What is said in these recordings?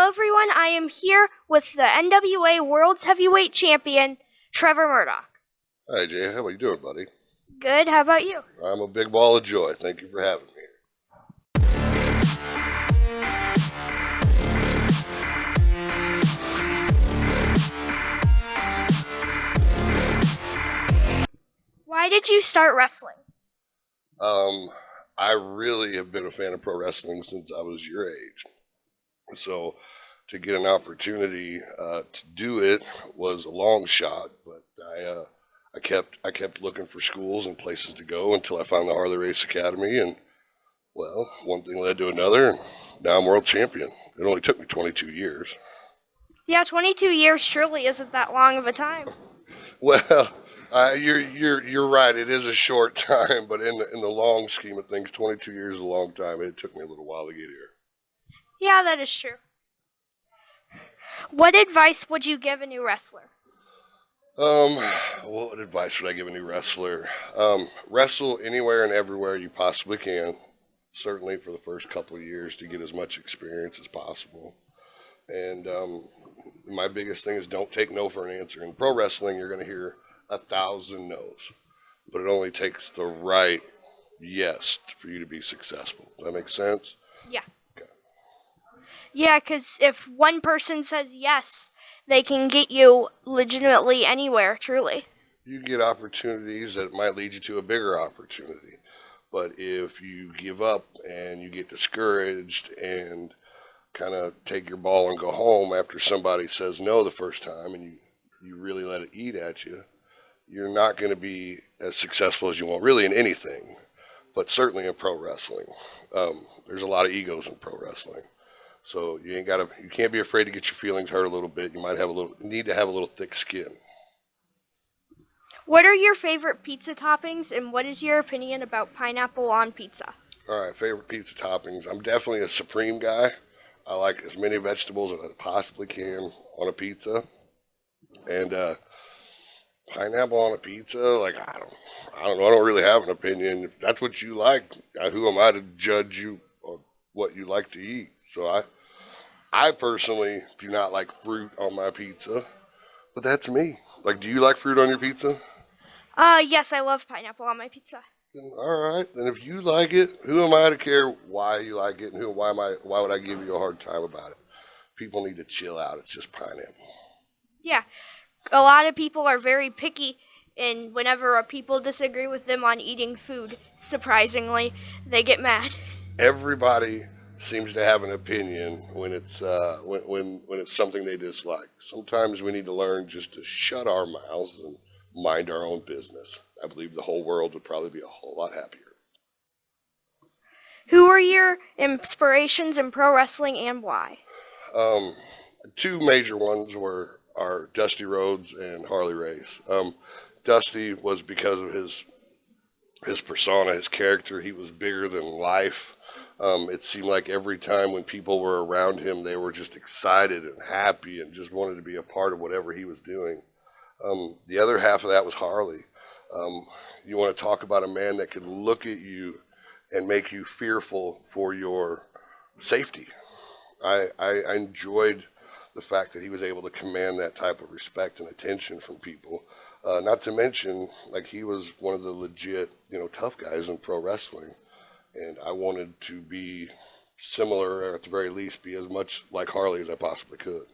Hello everyone, I am here with the NWA World's Heavyweight Champion, Trevor Murdoch. Hi Jay, how are you doing, buddy? Good, how about you? I'm a big ball of joy. Thank you for having me. Why did you start wrestling? I really have been a fan of pro wrestling since I was your age. So to get an opportunity to do it was a long shot, but I kept looking for schools and places to go until I found the Harley Race Academy, and well, one thing led to another, and now I'm world champion. It only took me 22 years. Yeah, 22 years truly isn't that long of a time. Well, you're right. It is a short time, but in the long scheme of things, 22 years is a long time. It took me a little while to get here. Yeah, that is true. What advice would you give a new wrestler? What advice would I give a new wrestler? Wrestle anywhere and everywhere you possibly can. Certainly for the first couple of years to get as much experience as possible. And my biggest thing is don't take no for an answer. In pro wrestling, you're going to hear 1,000 no's, but it only takes the right yes for you to be successful. Does that make sense? Yeah. Okay. Yeah, because if one person says yes, they can get you legitimately anywhere, truly. You get opportunities that might lead you to a bigger opportunity. But if you give up and you get discouraged and kind of take your ball and go home after somebody says no the first time and you really let it eat at you, you're not going to be as successful as you want, really in anything, but certainly in pro wrestling. There's a lot of egos in pro wrestling. So you can't be afraid to get your feelings hurt a little bit. You need to have a little thick skin. What are your favorite pizza toppings, and what is your opinion about pineapple on pizza? All right, favorite pizza toppings. I'm definitely a supreme guy. I like as many vegetables as I possibly can on a pizza. And pineapple on a pizza, like I don't know. I don't really have an opinion. If that's what you like, who am I to judge you on what you like to eat? So I personally do not like fruit on my pizza, but that's me. Like, do you like fruit on your pizza? Yes, I love pineapple on my pizza. All right, then if you like it, who am I to care why you like it, and why would I give you a hard time about it? People need to chill out. It's just pineapple. Yeah, a lot of people are very picky, and whenever people disagree with them on eating food, surprisingly, they get mad. Everybody seems to have an opinion when it's when it's something they dislike. Sometimes we need to learn just to shut our mouths and mind our own business. I believe the whole world would probably be a whole lot happier. Who are your inspirations in pro wrestling and why? Two major ones are Dusty Rhodes and Harley Race. Dusty was because of his persona, his character. He was bigger than life. It seemed like every time when people were around him, they were just excited and happy and just wanted to be a part of whatever he was doing. The other half of that was Harley. You want to talk about a man that could look at you and make you fearful for your safety. I enjoyed the fact that he was able to command that type of respect and attention from people. Not to mention, like, he was one of the legit, tough guys in pro wrestling. And I wanted to be similar, or at the very least, be as much like Harley as I possibly could.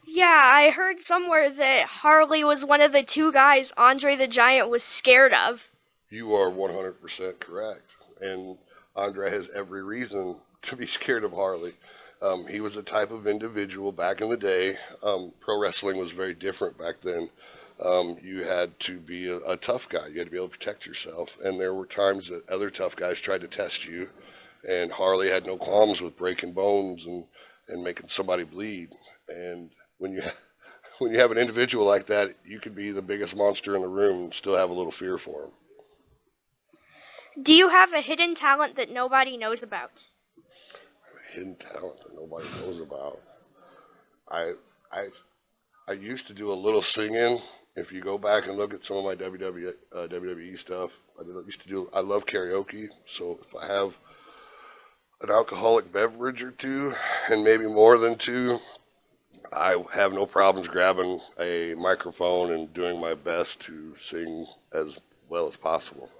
Yeah, I heard somewhere that Harley was one of the two guys Andre the Giant was scared of. You are 100% correct. And Andre has every reason to be scared of Harley. He was a type of individual back in the day. Pro wrestling was very different back then. You had to be a tough guy. You had to be able to protect yourself. And there were times that other tough guys tried to test you. And Harley had no qualms with breaking bones and making somebody bleed. And when you have an individual like that, you could be the biggest monster in the room and still have a little fear for him. Do you have a hidden talent that nobody knows about? Hidden talent that nobody knows about. I used to do a little singing. If you go back and look at some of my WWE stuff, I love karaoke. So if I have an alcoholic beverage or two, and maybe more than two, I have no problems grabbing a microphone and doing my best to sing as well as possible.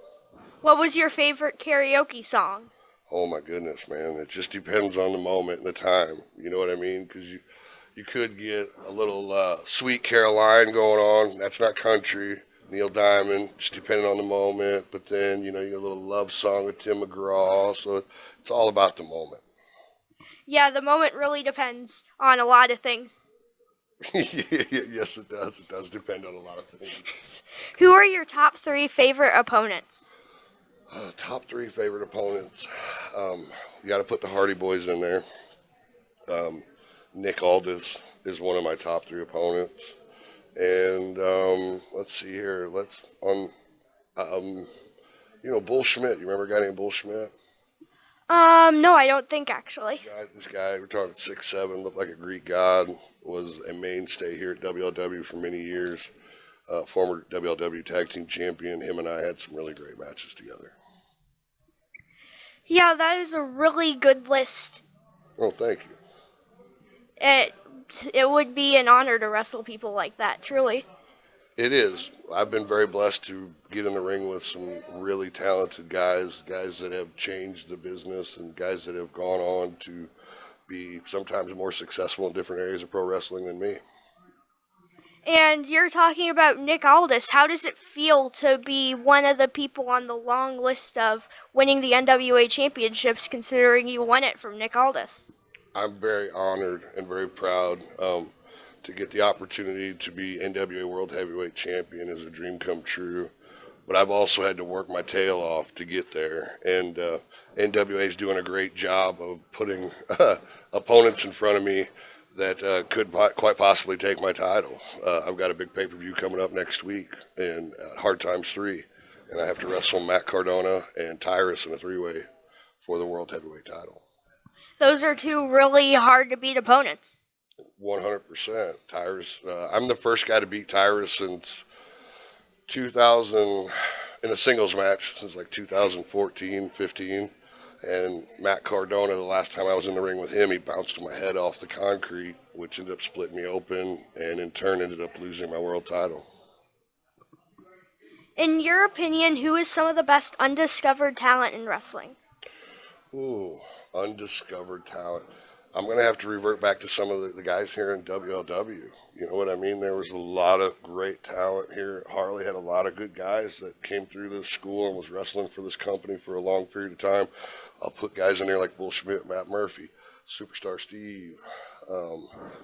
What was your favorite karaoke song? Oh my goodness, man! It just depends on the moment and the time. You know what I mean? Because you could get a little Sweet Caroline going on. That's not country. Neil Diamond, just depending on the moment. But then you get a little love song with Tim McGraw. So it's all about the moment. Yeah, the moment really depends on a lot of things. Yes, it does. It does depend on a lot of things. Who are your top three favorite opponents? Top three favorite opponents. You got to put the Hardy Boys in there. Nick Aldis is one of my top three opponents. And let's see here. Um, Bull Schmidt. You remember a guy named Bull Schmidt? No, I don't think actually. This guy, we're talking 6'7", looked like a Greek god, was a mainstay here at WLW for many years. Former WLW Tag Team Champion. Him and I had some really great matches together. Yeah, that is a really good list. Oh, thank you. It would be an honor to wrestle people like that, truly. It is. I've been very blessed to get in the ring with some really talented guys that have changed the business and guys that have gone on to be sometimes more successful in different areas of pro wrestling than me. And you're talking about Nick Aldis. How does it feel to be one of the people on the long list of winning the NWA championships, considering you won it from Nick Aldis? I'm very honored and very proud to get the opportunity to be NWA World Heavyweight Champion is a dream come true. But I've also had to work my tail off to get there. And NWA is doing a great job of putting opponents in front of me that could quite possibly take my title. I've got a big pay-per-view coming up next week in Hard Times 3. And I have to wrestle Matt Cardona and Tyrus in a three-way for the World Heavyweight title. Those are two really hard to beat opponents. 100%. Tyrus, I'm the first guy to beat Tyrus since 2000 in a singles match since like 2014, 15. And Matt Cardona, the last time I was in the ring with him, he bounced my head off the concrete, which ended up splitting me open and in turn ended up losing my world title. In your opinion, who is some of the best undiscovered talent in wrestling? Ooh, undiscovered talent. I'm going to have to revert back to some of the guys here in WLW. You know what I mean? There was a lot of great talent here. Harley had a lot of good guys that came through this school and was wrestling for this company for a long period of time. I'll put guys in there like Bull Schmidt, Matt Murphy, Superstar Steve,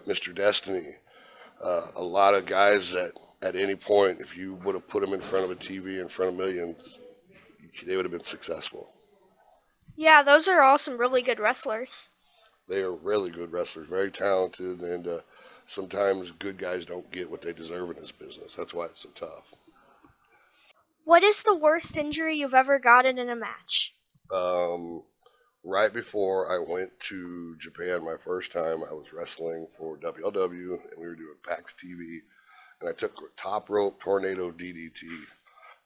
Mr. Destiny. A lot of guys that at any point, if you would have put them in front of a TV in front of millions, they would have been successful. Yeah, those are all some really good wrestlers. They are really good wrestlers, very talented, and sometimes good guys don't get what they deserve in this business. That's why it's so tough. What is the worst injury you've ever gotten in a match? Right before I went to Japan my first time, I was wrestling for WLW, and we were doing PAX TV, and I took a top rope tornado DDT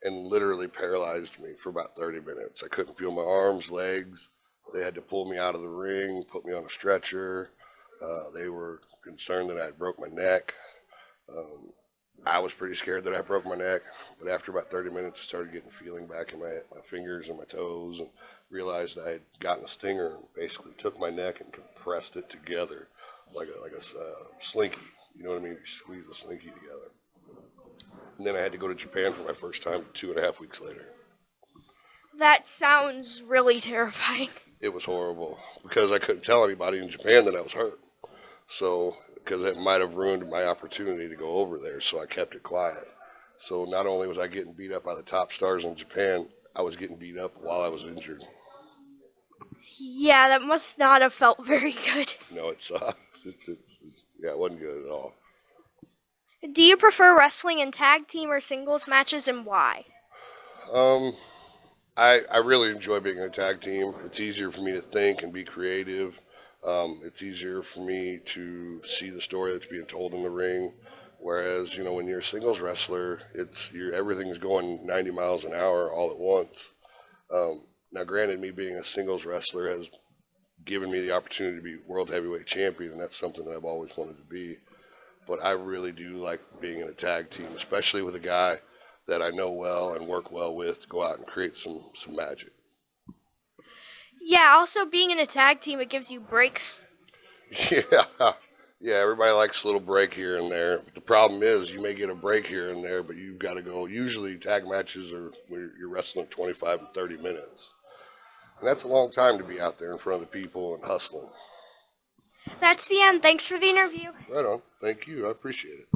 and literally paralyzed me for about 30 minutes. I couldn't feel my arms, legs. They had to pull me out of the ring, put me on a stretcher. They were concerned that I broke my neck. I was pretty scared that I broke my neck, but after about 30 minutes, I started getting feeling back in my fingers and my toes and realized I had gotten a stinger and basically took my neck and compressed it together like a slinky. You know what I mean? You squeeze a slinky together. And then I had to go to Japan for my first time 2.5 weeks later. That sounds really terrifying. It was horrible because I couldn't tell anybody in Japan that I was hurt. So, because it might have ruined my opportunity to go over there, so I kept it quiet. So not only was I getting beat up by the top stars in Japan, I was getting beat up while I was injured. Yeah, that must not have felt very good. No, it sucked. It wasn't good at all. Do you prefer wrestling in tag team or singles matches, and why? I really enjoy being in a tag team. It's easier for me to think and be creative. It's easier for me to see the story that's being told in the ring. Whereas, when you're a singles wrestler, everything's going 90 miles an hour all at once. Now, granted, me being a singles wrestler has given me the opportunity to be world heavyweight champion, and that's something that I've always wanted to be. But I really do like being in a tag team, especially with a guy that I know well and work well with to go out and create some magic. Yeah, also being in a tag team, it gives you breaks. Yeah, yeah. Everybody likes a little break here and there. But the problem is, you may get a break here and there, but you've got to go. Usually, tag matches are where you're wrestling 25 and 30 minutes, and that's a long time to be out there in front of the people and hustling. That's the end. Thanks for the interview. Right on. Thank you. I appreciate it.